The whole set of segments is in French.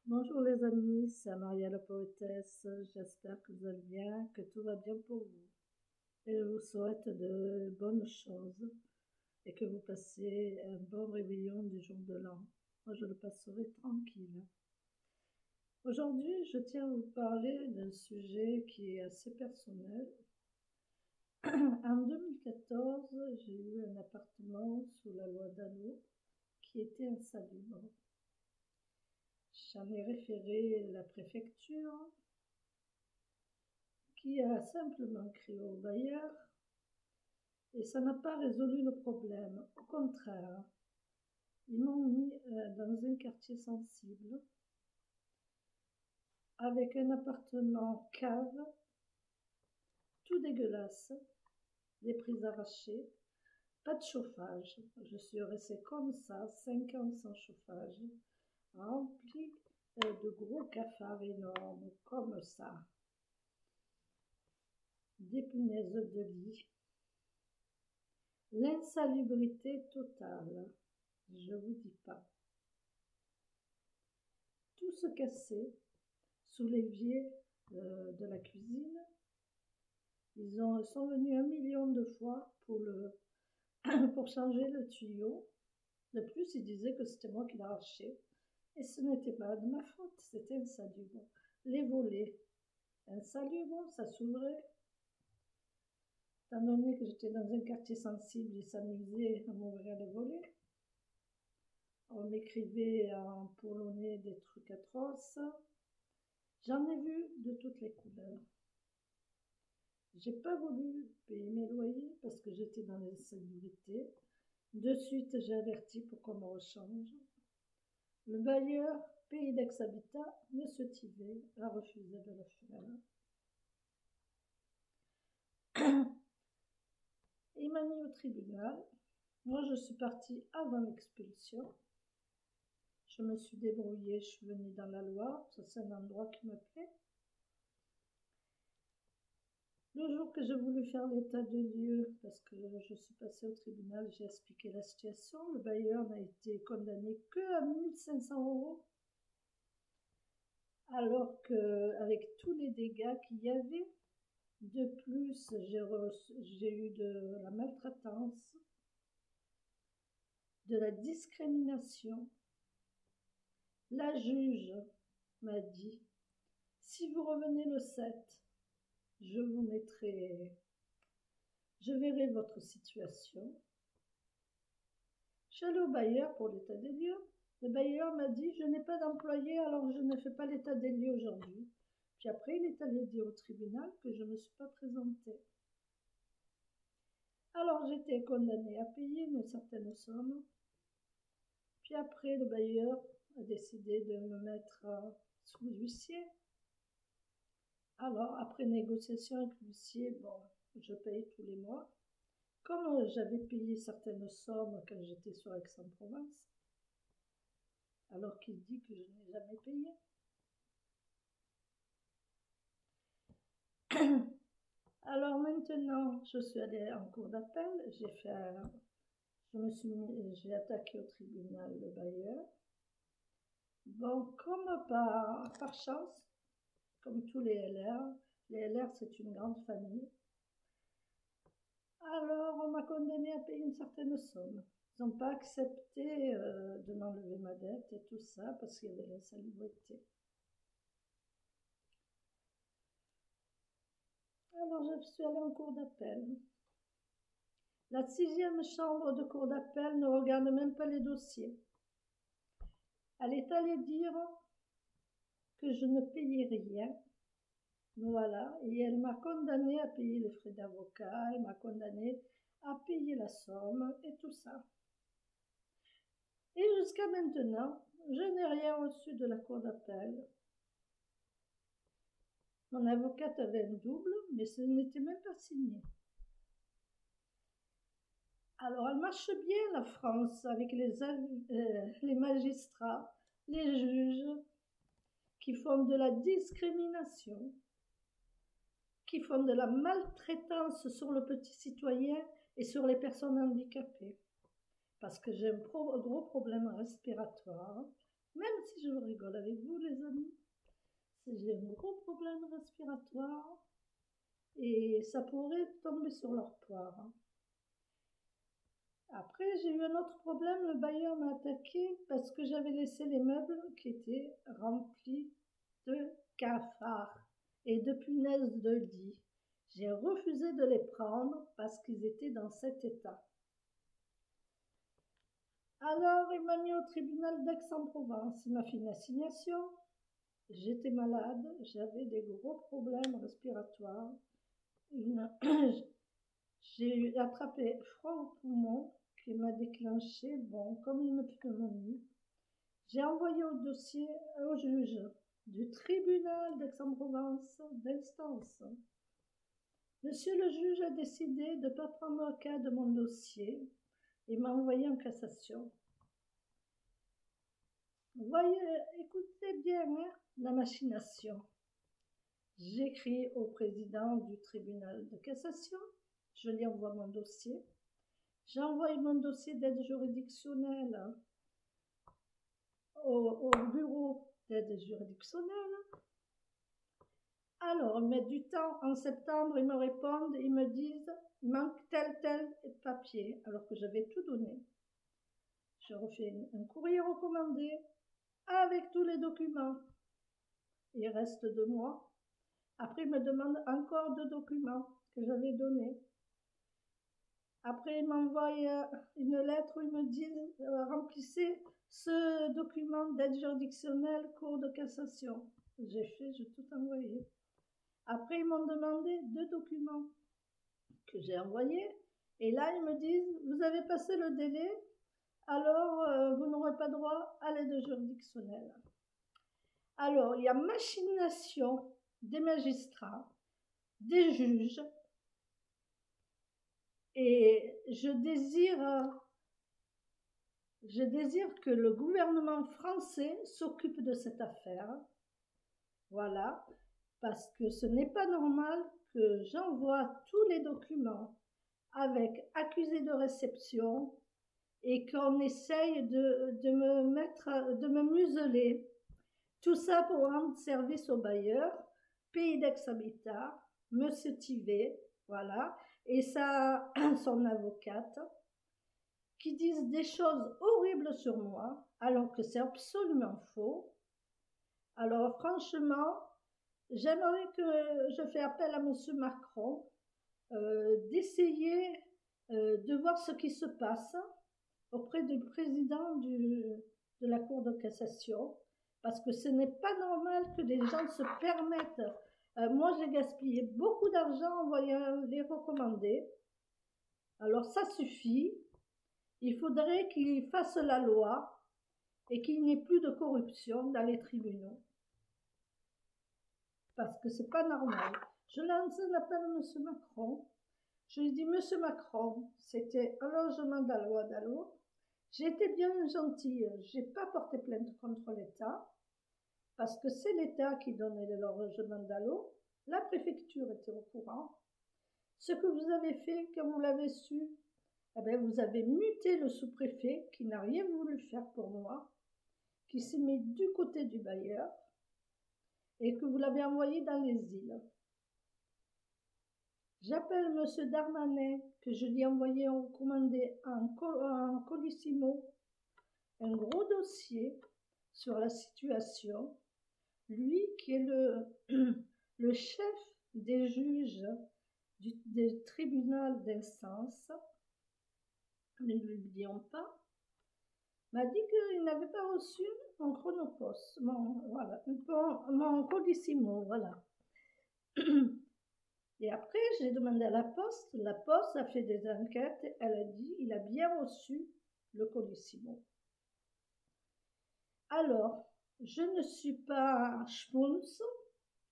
Bonjour les amis, c'est Maria la poétesse. J'espère que vous allez bien, que tout va bien pour vous. Et je vous souhaite de bonnes choses et que vous passez un bon réveillon du jour de l'an. Moi, je le passerai tranquille. Aujourd'hui, je tiens à vous parler d'un sujet qui est assez personnel. En 2014, j'ai eu un appartement sous la loi Dallot qui était insalubre. J'en ai référé à la préfecture, qui a simplement crié au bailleur, et ça n'a pas résolu le problème. Au contraire, ils m'ont mis dans un quartier sensible, avec un appartement cave, tout dégueulasse, des prises arrachées, pas de chauffage. Je suis restée comme ça, 5 ans sans chauffage, rempli de gros cafards énormes, comme ça, des punaises de lit, l'insalubrité totale, je vous dis pas. Tout se cassait sous l'évier de la cuisine. Ils sont venus 1 million de fois pour changer le tuyau. De plus, ils disaient que c'était moi qui l'arrachais. Et ce n'était pas de ma faute, c'était insalubre. Les volets, insalubres, ça s'ouvrait. Étant donné que j'étais dans un quartier sensible, ils s'amusaient à m'ouvrir les volets. On m'écrivait en polonais des trucs atroces. J'en ai vu de toutes les couleurs. J'ai pas voulu payer mes loyers parce que j'étais dans l'insalubrité. De suite, j'ai averti pour qu'on me rechange. Le bailleur, pays d'ex-habitat, Monsieur Tivet, a refusé de le faire. Il m'a mis au tribunal. Moi, je suis partie avant l'expulsion. Je me suis débrouillée, je suis venue dans la Loire. Ça, c'est un endroit qui me plaît. Le jour que j'ai voulu faire l'état de lieux, parce que je suis passée au tribunal, j'ai expliqué la situation. Le bailleur n'a été condamné que à 1 500 €, alors qu'avec tous les dégâts qu'il y avait, de plus, j'ai eu de la maltraitance, de la discrimination. La juge m'a dit, si vous revenez le 7, je verrai votre situation. Je suis allée au bailleur pour l'état des lieux. Le bailleur m'a dit, je n'ai pas d'employé, alors je ne fais pas l'état des lieux aujourd'hui. Puis après, il est allé dire au tribunal que je ne me suis pas présentée. Alors j'étais condamnée à payer une certaine somme. Puis après, le bailleur a décidé de me mettre sous huissier. Alors, après négociation avec l'huissier, bon, je paye tous les mois. Comme j'avais payé certaines sommes quand j'étais sur Aix-en-Provence, alors qu'il dit que je n'ai jamais payé. Alors maintenant, je suis allée en cour d'appel, j'ai attaqué au tribunal le bailleur. Bon, comme par chance, comme tous les LR c'est une grande famille. Alors on m'a condamné à payer une certaine somme. Ils n'ont pas accepté de m'enlever ma dette et tout ça parce qu'il y avait l'insalubrité. Alors je suis allée en cour d'appel. La 6e chambre de cour d'appel ne regarde même pas les dossiers. Elle est allée dire que je ne payais rien. Voilà, et elle m'a condamnée à payer les frais d'avocat, elle m'a condamnée à payer la somme et tout ça. Et jusqu'à maintenant, je n'ai rien reçu de la cour d'appel. Mon avocate avait un double, mais ce n'était même pas signé. Alors, elle marche bien, la France, avec les magistrats, les juges, qui font de la discrimination, qui font de la maltraitance sur le petit citoyen et sur les personnes handicapées. Parce que j'ai un gros problème respiratoire. Même si je rigole avec vous, les amis. J'ai un gros problème respiratoire et ça pourrait tomber sur leur poire. Après, j'ai eu un autre problème. Le bailleur m'a attaqué parce que j'avais laissé les meubles qui étaient remplis de cafards et de punaises de lit. J'ai refusé de les prendre parce qu'ils étaient dans cet état. Alors, il m'a mis au tribunal d'Aix-en-Provence. Il m'a fait une assignation. J'étais malade, j'avais des gros problèmes respiratoires. J'ai attrapé froid au poumon qui m'a déclenché, comme une pneumonie. J'ai envoyé au dossier au juge du tribunal d'Aix-en-Provence d'instance. Monsieur le juge a décidé de ne pas prendre cas de mon dossier et m'a envoyé en cassation. Voyez, écoutez bien la machination. J'écris au président du tribunal de cassation, je lui envoie mon dossier. J'envoie mon dossier d'aide juridictionnelle au bureau d'aide juridictionnelle. Alors, ils mettent du temps. En septembre, ils me répondent, ils me disent « il manque tel papier », alors que j'avais tout donné. Je refais un courrier recommandé avec tous les documents. Il reste 2 mois. Après, ils me demandent encore 2 documents que j'avais donnés. Après, ils m'envoient une lettre où ils me disent « remplissez ce document d'aide juridictionnelle, cour de cassation ». J'ai tout envoyé. Après, ils m'ont demandé 2 documents que j'ai envoyés. Et là, ils me disent « vous avez passé le délai, alors vous n'aurez pas droit à l'aide juridictionnelle ». Alors, il y a machination des magistrats, des juges, et je désire que le gouvernement français s'occupe de cette affaire. Voilà, parce que ce n'est pas normal que j'envoie tous les documents avec accusé de réception et qu'on essaye de me museler. Tout ça pour rendre service au bailleur, Pays d'Aix-Habitat, Monsieur Thivet, voilà, et son avocate, qui disent des choses horribles sur moi, alors que c'est absolument faux. Alors franchement, j'aimerais que je fais appel à Monsieur Macron d'essayer de voir ce qui se passe auprès du président de la Cour de cassation, parce que ce n'est pas normal que les gens se permettent. Moi, j'ai gaspillé beaucoup d'argent en voyant les recommander. Alors, ça suffit. Il faudrait qu'ils fassent la loi et qu'il n'y ait plus de corruption dans les tribunaux. Parce que c'est pas normal. Je lance un appel à M. Macron. Je lui dis, Monsieur Macron, c'était un logement d'Allo. J'ai été bien gentille, je n'ai pas porté plainte contre l'État, parce que c'est l'État qui donnait le logement d'Allo. La préfecture était au courant. Ce que vous avez fait, quand vous l'avez su, eh bien, vous avez muté le sous-préfet qui n'a rien voulu faire pour moi, qui s'est mis du côté du bailleur, et que vous l'avez envoyé dans les îles. J'appelle M. Darmanin, que je lui ai envoyé recommander en colissimo un gros dossier sur la situation. Lui qui est le chef des juges du tribunal d'instance, ne l'oublions pas, m'a dit qu'il n'avait pas reçu mon chronopost, mon colissimo, voilà. Et après, j'ai demandé à la poste a fait des enquêtes, elle a dit il a bien reçu le colissimo. Alors, je ne suis pas schpunz,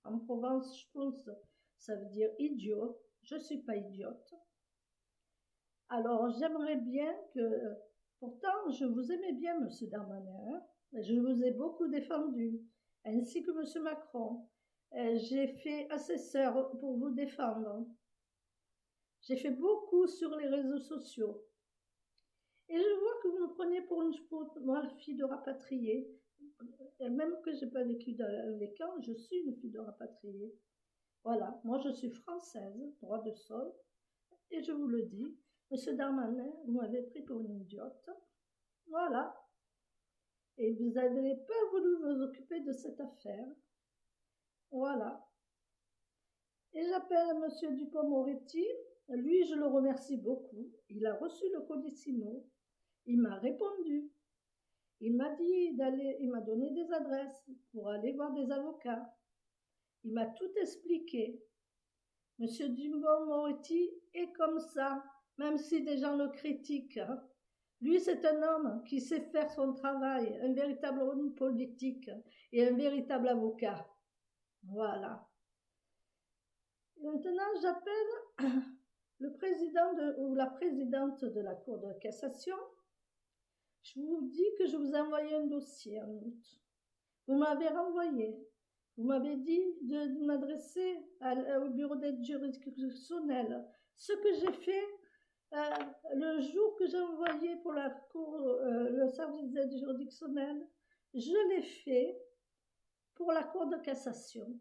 en Provence, schpunz, ça veut dire idiot, je ne suis pas idiote. Alors, j'aimerais bien que, pourtant, je vous aimais bien, M. Darmanin, je vous ai beaucoup défendu, ainsi que M. Macron. J'ai fait assesseur pour vous défendre. J'ai fait beaucoup sur les réseaux sociaux. Et je vois que vous me prenez pour une fille de rapatriée. Après, j'ai pas vécu dans les camps, je suis une fille de rapatriée. Voilà, moi je suis française, droit de sol, et je vous le dis, Monsieur Darmanin, vous m'avez pris pour une idiote. Voilà. Et vous n'avez pas voulu vous occuper de cette affaire. Voilà. Et j'appelle Monsieur Dupond-Moretti. Lui, je le remercie beaucoup. Il a reçu le Colissimo. Il m'a répondu. Il m'a dit d'aller, il m'a donné des adresses pour aller voir des avocats. Il m'a tout expliqué. Monsieur Dupond-Moretti est comme ça, même si des gens le critiquent. Lui, c'est un homme qui sait faire son travail, un véritable homme politique et un véritable avocat. Voilà. Maintenant, j'appelle le président ou la présidente de la Cour de cassation. Je vous dis que je vous ai envoyé un dossier en août. Vous m'avez renvoyé. Vous m'avez dit de m'adresser au bureau d'aide juridictionnelle. Ce que j'ai fait le jour que j'ai envoyé pour la cour, le service d'aide juridictionnelle, je l'ai fait pour la Cour de cassation.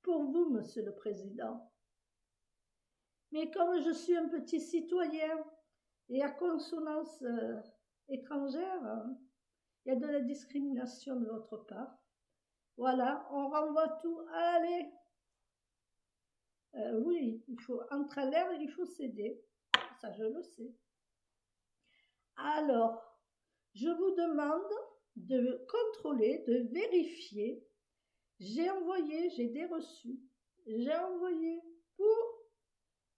Pour vous, Monsieur le Président. Mais comme je suis un petit citoyen et à consonance étrangère, il y a de la discrimination de votre part. Voilà, on renvoie tout. Allez, oui, il faut entre à l'air, il faut céder. Ça, je le sais. Alors, je vous demande de contrôler, de vérifier. J'ai envoyé, j'ai des reçus. J'ai envoyé pour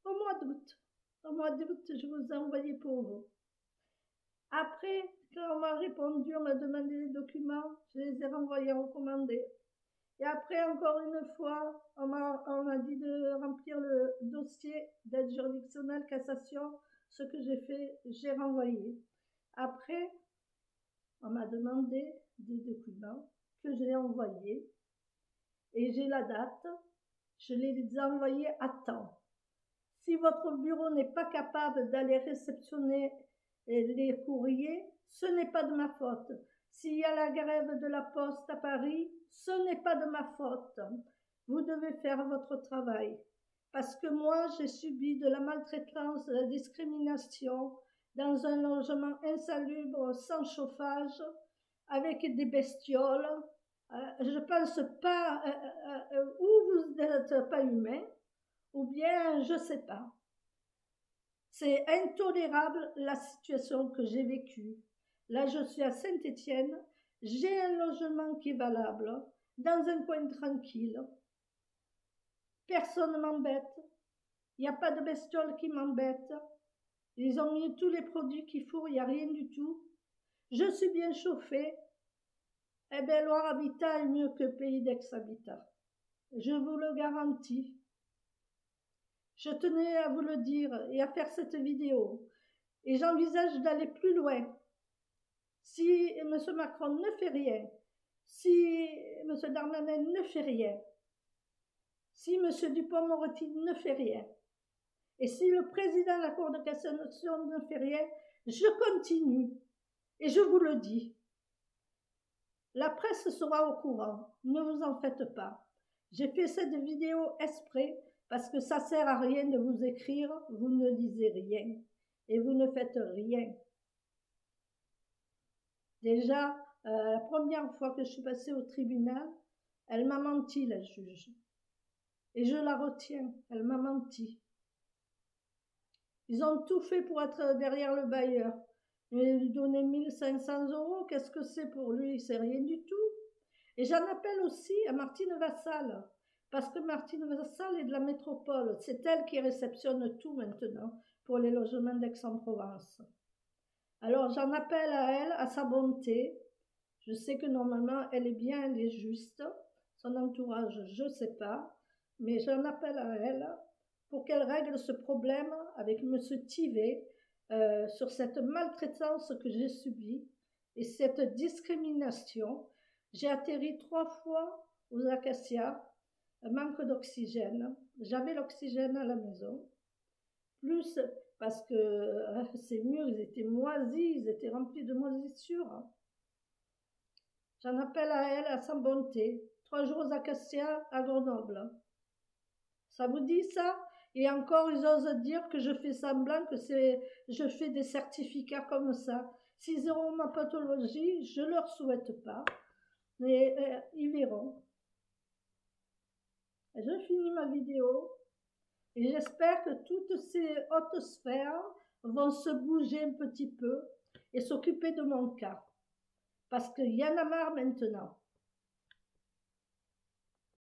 au mois d'août. Au mois d'août, je vous ai envoyé pour vous. Après, quand on m'a répondu, on m'a demandé les documents, je les ai renvoyés recommandés. Et après, encore une fois, on m'a dit de remplir le dossier d'aide juridictionnelle cassation. Ce que j'ai fait, j'ai renvoyé. Après, on m'a demandé des documents que j'ai envoyés. Et j'ai la date. Je les ai envoyés à temps. Si votre bureau n'est pas capable d'aller réceptionner les courriers, ce n'est pas de ma faute. S'il y a la grève de la poste à Paris, ce n'est pas de ma faute. Vous devez faire votre travail. Parce que moi, j'ai subi de la maltraitance, de la discrimination dans un logement insalubre, sans chauffage, avec des bestioles. Je pense pas, ou vous n'êtes pas humain, ou bien je sais pas. C'est intolérable la situation que j'ai vécue. Là, je suis à Saint-Étienne, j'ai un logement qui est valable, dans un coin tranquille. Personne ne m'embête, il n'y a pas de bestiole qui m'embête. Ils ont mis tous les produits qu'il faut, il n'y a rien du tout. Je suis bien chauffée. Eh bien, Loire Habitat est mieux que Pays d'Aix-Habitat. Je vous le garantis. Je tenais à vous le dire et à faire cette vidéo. Et j'envisage d'aller plus loin. Si M. Macron ne fait rien, si M. Darmanin ne fait rien, si M. Dupond-Moretti ne fait rien, et si le président de la Cour de cassation ne fait rien, je continue. Et je vous le dis. La presse sera au courant. Ne vous en faites pas. J'ai fait cette vidéo exprès parce que ça sert à rien de vous écrire, vous ne lisez rien et vous ne faites rien. Déjà, la première fois que je suis passée au tribunal, elle m'a menti, la juge. Et je la retiens, elle m'a menti. Ils ont tout fait pour être derrière le bailleur. Mais lui donner 1500 €, qu'est-ce que c'est pour lui? C'est rien du tout. Et j'en appelle aussi à Martine Vassal, parce que Martine Vassal est de la métropole. C'est elle qui réceptionne tout maintenant pour les logements d'Aix-en-Provence. Alors j'en appelle à elle, à sa bonté. Je sais que normalement elle est bien, elle est juste. Son entourage, je ne sais pas. Mais j'en appelle à elle pour qu'elle règle ce problème avec M. Thivet sur cette maltraitance que j'ai subie et cette discrimination. J'ai atterri 3 fois aux Acacias, manque d'oxygène. J'avais l'oxygène à la maison. Plus parce que ces murs, ils étaient moisis, ils étaient remplis de moisissures. J'en appelle à elle, à sa bonté. 3 jours aux Acacias à Grenoble. Ça vous dit ça? Et encore, ils osent dire que je fais semblant, je fais des certificats comme ça. S'ils auront ma pathologie, je ne leur souhaite pas, mais ils verront. Et je finis ma vidéo et j'espère que toutes ces hautes sphères vont se bouger un petit peu et s'occuper de mon cas. Parce qu'il y en a marre maintenant.